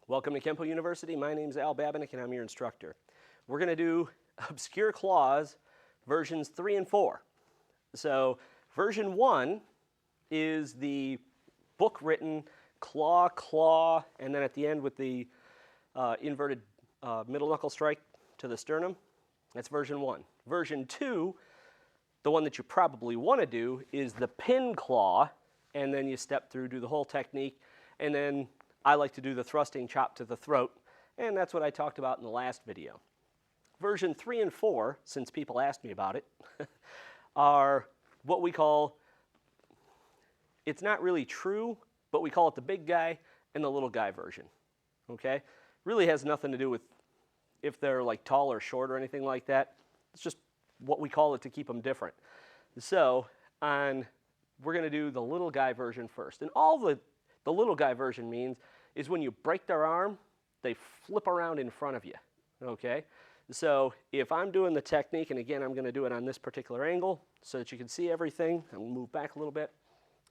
Welcome to Kenpo University. My name's Al Babinick and I'm your instructor. We're going to do obscure claws versions 3 and 4. So version 1 is the book-written claw, and then at the end with the inverted middle knuckle strike to the sternum. That's version 1. Version 2, the one that you probably want to do, is the pin claw, and then you step through, do the whole technique, and then I like to do the thrusting chop to the throat, and that's what I talked about in the last video. Version 3 and 4, since people asked me about it, are what we call, it's not really true, but we call it the big guy and the little guy version, okay? Really has nothing to do with if they're like tall or short or anything like that. It's just what we call it to keep them different. So we're going to do the little guy version first. And all the little guy version means is when you break their arm, they flip around in front of you, okay? So if I'm doing the technique, and again, I'm going to do it on this particular angle so that you can see everything, I'm going to move back a little bit,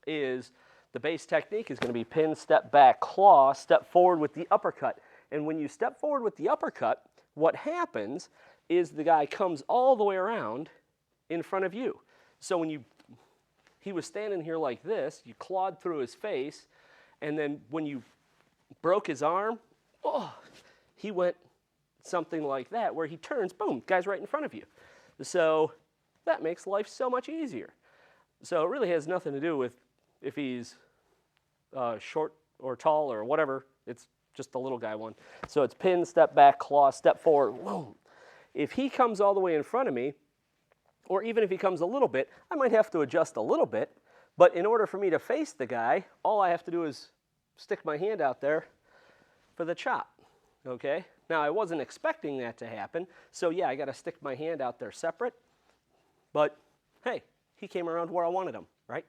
is the base technique is going to be pin, step back, claw, step forward with the uppercut. And when you step forward with the uppercut, what happens is the guy comes all the way around in front of you. So when he was standing here like this, you clawed through his face, and then when you broke his arm, he went something like that, where he turns, boom, guy's right in front of you. So that makes life so much easier. So it really has nothing to do with if he's short or tall or whatever. It's just the little guy one. So it's pin, step back, claw, step forward, boom. If he comes all the way in front of me, or even if he comes a little bit, I might have to adjust a little bit. But in order for me to face the guy, all I have to do is stick my hand out there for the chop, okay? Now, I wasn't expecting that to happen, so yeah, I got to stick my hand out there separate. But hey, he came around where I wanted him, right?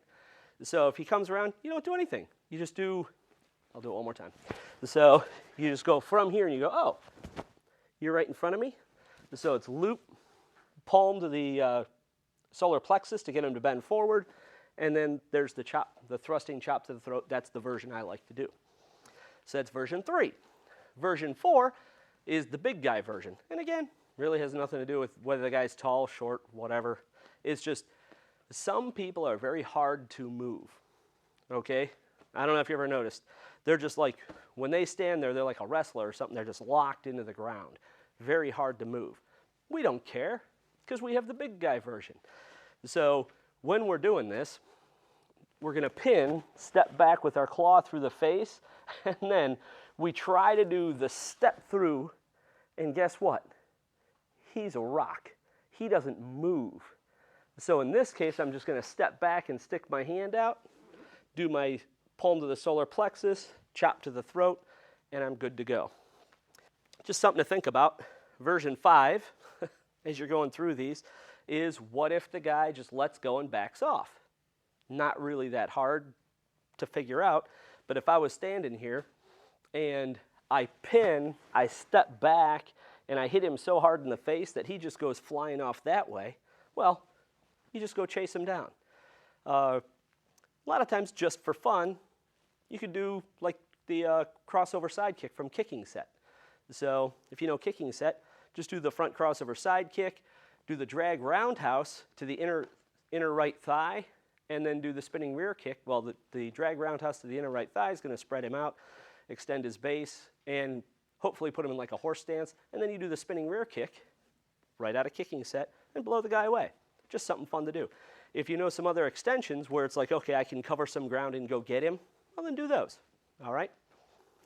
So if he comes around, you don't do anything. You just do, I'll do it one more time. So you just go from here and you go, oh, you're right in front of me. So it's loop, palm to the solar plexus to get him to bend forward. And then there's the chop, the thrusting chop to the throat. That's the version I like to do. So that's version 3. Version 4 is the big guy version. And again, really has nothing to do with whether the guy's tall, short, whatever. It's just some people are very hard to move, okay? I don't know if you ever noticed. They're just like, when they stand there, they're like a wrestler or something. They're just locked into the ground. Very hard to move. We don't care because we have the big guy version. So when we're doing this, we're going to pin, step back with our claw through the face, and then we try to do the step through, and guess what? He's a rock. He doesn't move. So in this case, I'm just going to step back and stick my hand out, do my palm to the solar plexus, chop to the throat, and I'm good to go. Just something to think about. Version 5, as you're going through these, is what if the guy just lets go and backs off? Not really that hard to figure out, but if I was standing here and I pin, I step back, and I hit him so hard in the face that he just goes flying off that way, well, you just go chase him down. A lot of times, just for fun, you could do like the crossover side kick from kicking set. So if you know kicking set, just do the front crossover side kick, do the drag roundhouse to the inner right thigh, and then do the spinning rear kick. Well, the drag roundhouse to the inner right thigh is going to spread him out, extend his base, and hopefully put him in like a horse stance. And then you do the spinning rear kick right out of kicking set and blow the guy away. Just something fun to do. If you know some other extensions where it's like, okay, I can cover some ground and go get him, well, then do those, all right?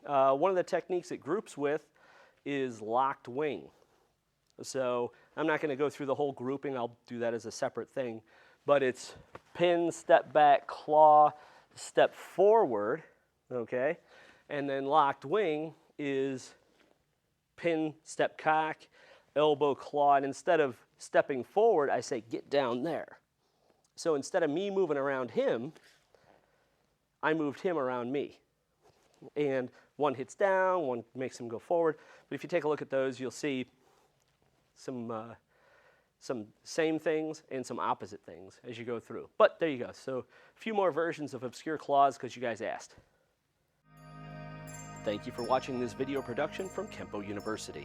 One of the techniques it groups with is locked wing. So I'm not going to go through the whole grouping. I'll do that as a separate thing. But it's pin, step back, claw, step forward, okay? And then locked wing is pin, step cock, elbow, claw. And instead of stepping forward, I say get down there. So instead of me moving around him, I moved him around me. And one hits down, one makes him go forward. But if you take a look at those, you'll see some same things and some opposite things as you go through. But there you go. So a few more versions of obscure claws because you guys asked. Thank you for watching this video production from Kenpo University.